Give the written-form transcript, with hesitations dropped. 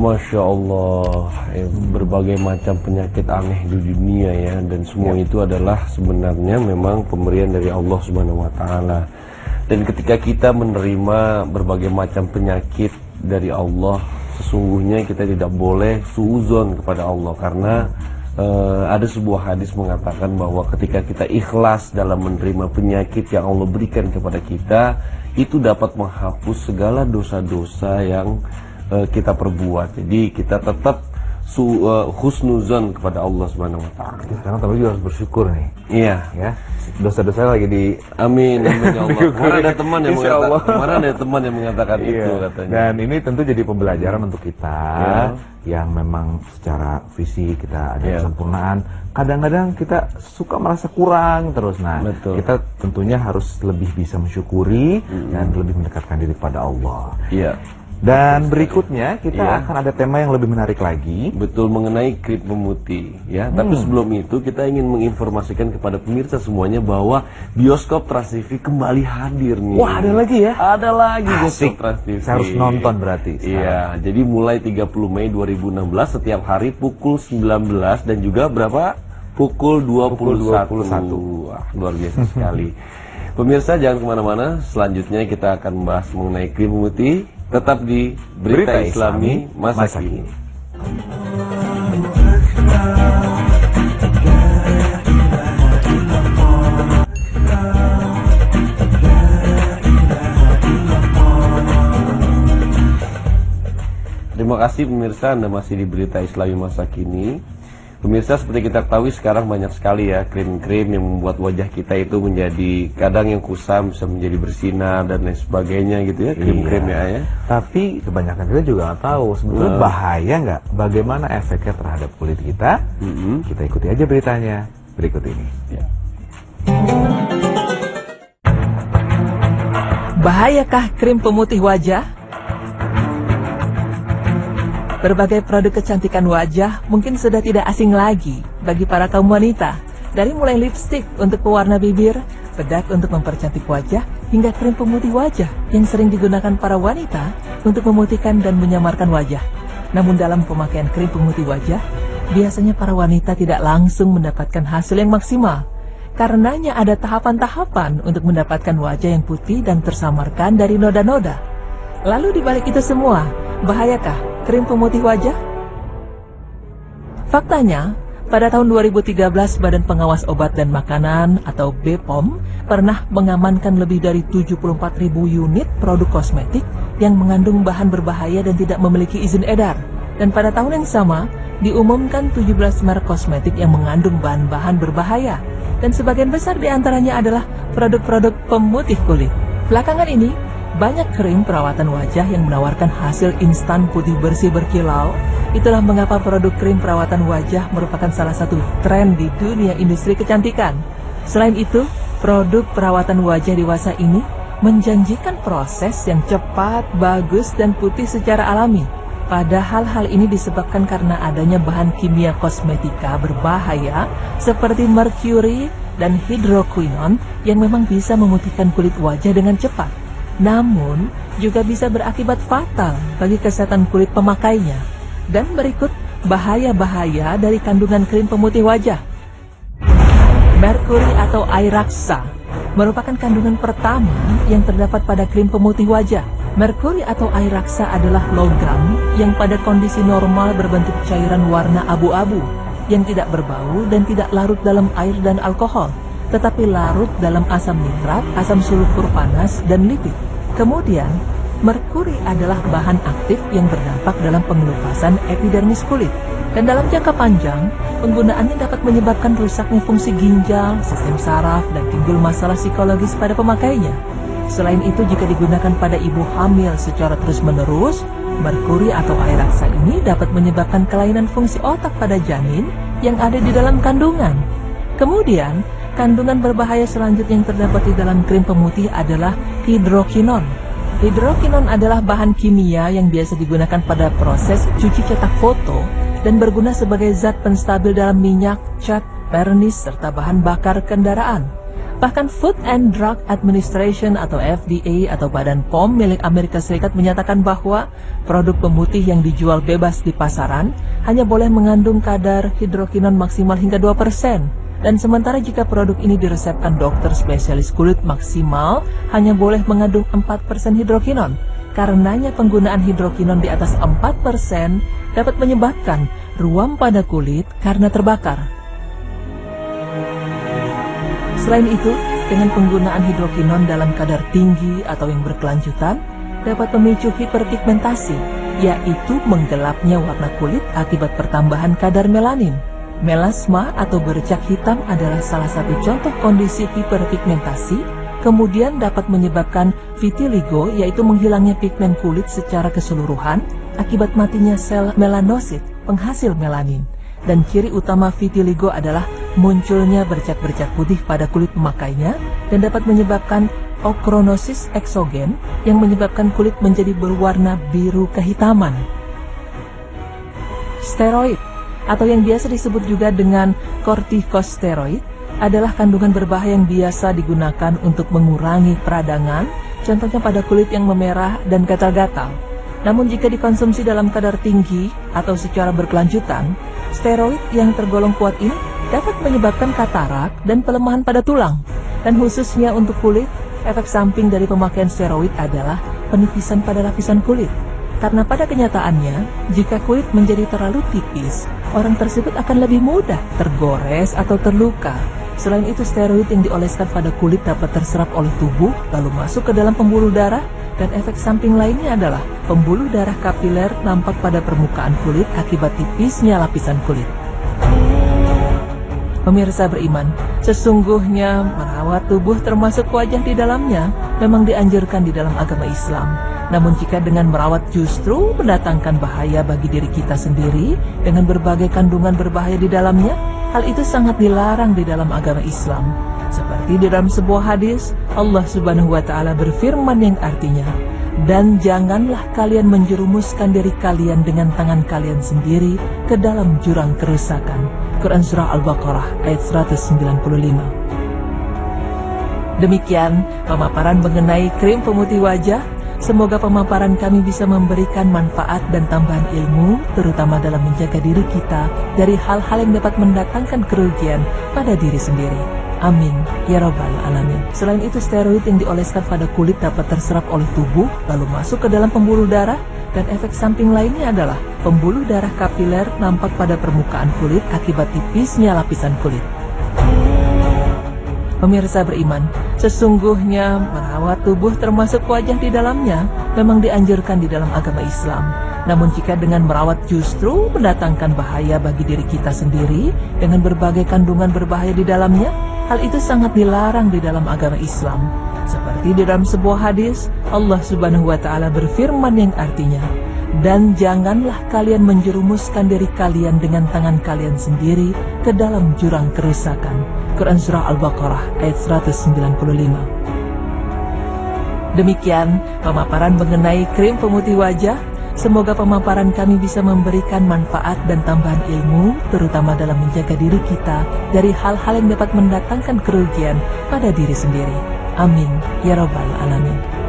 Masya Allah, berbagai macam penyakit aneh di dunia ya, dan semua itu adalah sebenarnya memang pemberian dari Allah Subhanahu wa Ta'ala. Dan ketika kita menerima berbagai macam penyakit dari Allah, sesungguhnya kita tidak boleh suuzon kepada Allah, karena ada sebuah hadis mengatakan bahwa ketika kita ikhlas dalam menerima penyakit yang Allah berikan kepada kita, itu dapat menghapus segala dosa-dosa yang kita perbuat. Jadi kita tetap husnuzon kepada Allah Subhanahu wa Ta'ala. Sekarang tapi juga harus bersyukur nih. Iya, ya. Dosa-dosa lagi di amin ya Allah. Kemarin ada teman yang mengatakan, kemarin ada teman yang mengatakan itu katanya. Dan ini tentu jadi pembelajaran untuk kita yang memang secara fisik kita ada kesempurnaan. Kadang-kadang kita suka merasa kurang terus. Nah, kita tentunya harus lebih bisa mensyukuri dan lebih mendekatkan diri pada Allah. Iya. Dan berikutnya kita akan ada tema yang lebih menarik lagi. Betul, mengenai krim pemutih ya. Tapi sebelum itu kita ingin menginformasikan kepada pemirsa semuanya bahwa bioskop Trans TV kembali hadir nih. Wah, ada lagi ya? Ada lagi bioskop Trans TV. Saya harus nonton berarti. Iya, jadi mulai 30 Mei 2016 setiap hari pukul 19 dan juga berapa? Pukul 21. Wah, luar biasa sekali. Pemirsa jangan kemana-mana, selanjutnya kita akan membahas mengenai krim pemutih. Tetap di Berita Islami Masa Kini. Terima kasih pemirsa, Anda masih di Berita Islami Masa Kini. Pemirsa, seperti kita ketahui sekarang banyak sekali ya krim-krim yang membuat wajah kita itu menjadi, kadang yang kusam bisa menjadi bersinar dan lain sebagainya gitu ya, krim-krim ya. Tapi kebanyakan kita juga nggak tahu sebetulnya bahaya nggak, bagaimana efeknya terhadap kulit kita. Kita ikuti aja beritanya berikut ini. Bahayakah krim pemutih wajah? Berbagai produk kecantikan wajah mungkin sudah tidak asing lagi bagi para kaum wanita. Dari mulai lipstik untuk pewarna bibir, bedak untuk mempercantik wajah, hingga krim pemutih wajah yang sering digunakan para wanita untuk memutihkan dan menyamarkan wajah. Namun dalam pemakaian krim pemutih wajah, biasanya para wanita tidak langsung mendapatkan hasil yang maksimal. Karenanya ada tahapan-tahapan untuk mendapatkan wajah yang putih dan tersamarkan dari noda-noda. Lalu dibalik itu semua, bahayakah krim pemutih wajah? Faktanya, pada tahun 2013 Badan Pengawas Obat dan Makanan atau BPOM pernah mengamankan lebih dari 74.000 unit produk kosmetik yang mengandung bahan berbahaya dan tidak memiliki izin edar. Dan pada tahun yang sama, diumumkan 17 merek kosmetik yang mengandung bahan-bahan berbahaya. Dan sebagian besar diantaranya adalah produk-produk pemutih kulit. Belakangan ini, banyak krim perawatan wajah yang menawarkan hasil instan putih bersih berkilau. Itulah mengapa produk krim perawatan wajah merupakan salah satu tren di dunia industri kecantikan. Selain itu, produk perawatan wajah dewasa ini menjanjikan proses yang cepat, bagus, dan putih secara alami. Padahal hal ini disebabkan karena adanya bahan kimia kosmetika berbahaya seperti merkuri dan hidroquinon yang memang bisa memutihkan kulit wajah dengan cepat. Namun, juga bisa berakibat fatal bagi kesehatan kulit pemakainya. Dan berikut bahaya-bahaya dari kandungan krim pemutih wajah. Merkuri atau air raksa merupakan kandungan pertama yang terdapat pada krim pemutih wajah. Merkuri atau air raksa adalah logam yang pada kondisi normal berbentuk cairan warna abu-abu, yang tidak berbau dan tidak larut dalam air dan alkohol, tetapi larut dalam asam nitrat, asam sulfur panas, dan lipid. Kemudian, merkuri adalah bahan aktif yang berdampak dalam pengelupasan epidermis kulit. Dan dalam jangka panjang, penggunaannya dapat menyebabkan rusaknya fungsi ginjal, sistem saraf, dan timbul masalah psikologis pada pemakainya. Selain itu, jika digunakan pada ibu hamil secara terus-menerus, merkuri atau air raksa ini dapat menyebabkan kelainan fungsi otak pada janin yang ada di dalam kandungan. Kemudian, kandungan berbahaya selanjutnya yang terdapat di dalam krim pemutih adalah hidroquinon. Hidroquinon adalah bahan kimia yang biasa digunakan pada proses cuci cetak foto dan berguna sebagai zat penstabil dalam minyak, cat, vernis, serta bahan bakar kendaraan. Bahkan Food and Drug Administration atau FDA atau Badan POM milik Amerika Serikat menyatakan bahwa produk pemutih yang dijual bebas di pasaran hanya boleh mengandung kadar hidrokinon maksimal hingga 2%. Dan sementara jika produk ini diresepkan dokter spesialis kulit maksimal hanya boleh mengandung 4% hidrokinon. Karenanya penggunaan hidrokinon di atas 4% dapat menyebabkan ruam pada kulit karena terbakar. Selain itu, dengan penggunaan hidrokinon dalam kadar tinggi atau yang berkelanjutan dapat memicu hiperpigmentasi, yaitu menggelapnya warna kulit akibat pertambahan kadar melanin. Melasma atau bercak hitam adalah salah satu contoh kondisi hiperpigmentasi, kemudian dapat menyebabkan vitiligo, yaitu menghilangnya pigmen kulit secara keseluruhan akibat matinya sel melanosit, penghasil melanin. Dan ciri utama vitiligo adalah munculnya bercak-bercak putih pada kulit pemakainya dan dapat menyebabkan ochronosis eksogen yang menyebabkan kulit menjadi berwarna biru kehitaman. Steroid atau yang biasa disebut juga dengan kortikosteroid adalah kandungan berbahaya yang biasa digunakan untuk mengurangi peradangan, contohnya pada kulit yang memerah dan gatal-gatal. Namun jika dikonsumsi dalam kadar tinggi atau secara berkelanjutan, steroid yang tergolong kuat ini dapat menyebabkan katarak dan pelemahan pada tulang. Dan khususnya untuk kulit, efek samping dari pemakaian steroid adalah penipisan pada lapisan kulit. Karena pada kenyataannya, jika kulit menjadi terlalu tipis, orang tersebut akan lebih mudah tergores atau terluka. Selain itu, steroid yang dioleskan pada kulit dapat terserap oleh tubuh, lalu masuk ke dalam pembuluh darah, dan efek samping lainnya adalah pembuluh darah kapiler nampak pada permukaan kulit akibat tipisnya lapisan kulit. Pemirsa beriman, sesungguhnya merawat tubuh termasuk wajah di dalamnya memang dianjurkan di dalam agama Islam. Namun jika dengan merawat justru mendatangkan bahaya bagi diri kita sendiri dengan berbagai kandungan berbahaya di dalamnya, hal itu sangat dilarang di dalam agama Islam. Seperti di dalam sebuah hadis, Allah Subhanahu wa Ta'ala berfirman yang artinya, "Dan janganlah kalian menjerumuskan diri kalian dengan tangan kalian sendiri ke dalam jurang kerusakan." Quran Surah Al-Baqarah ayat 195. Demikian pemaparan mengenai krim pemutih wajah. Semoga pemaparan kami bisa memberikan manfaat dan tambahan ilmu, terutama dalam menjaga diri kita dari hal-hal yang dapat mendatangkan kerugian pada diri sendiri. Amin, ya Rabbal Alamin. Selain itu, steroid yang dioleskan pada kulit dapat terserap oleh tubuh, lalu masuk ke dalam pembuluh darah, dan efek samping lainnya adalah pembuluh darah kapiler nampak pada permukaan kulit akibat tipisnya lapisan kulit. Pemirsa beriman, sesungguhnya merawat tubuh termasuk wajah di dalamnya memang dianjurkan di dalam agama Islam. Namun jika dengan merawat justru mendatangkan bahaya bagi diri kita sendiri dengan berbagai kandungan berbahaya di dalamnya, hal itu sangat dilarang di dalam agama Islam. Seperti di dalam sebuah hadis, Allah Subhanahu wa Ta'ala berfirman yang artinya, "Dan janganlah kalian menjerumuskan diri kalian dengan tangan kalian sendiri ke dalam jurang kerusakan." Quran Surah Al-Baqarah ayat 195. Demikian pemaparan mengenai krim pemutih wajah. Semoga pemaparan kami bisa memberikan manfaat dan tambahan ilmu, terutama dalam menjaga diri kita dari hal-hal yang dapat mendatangkan kerugian pada diri sendiri. Amin, ya Rabbal Alamin.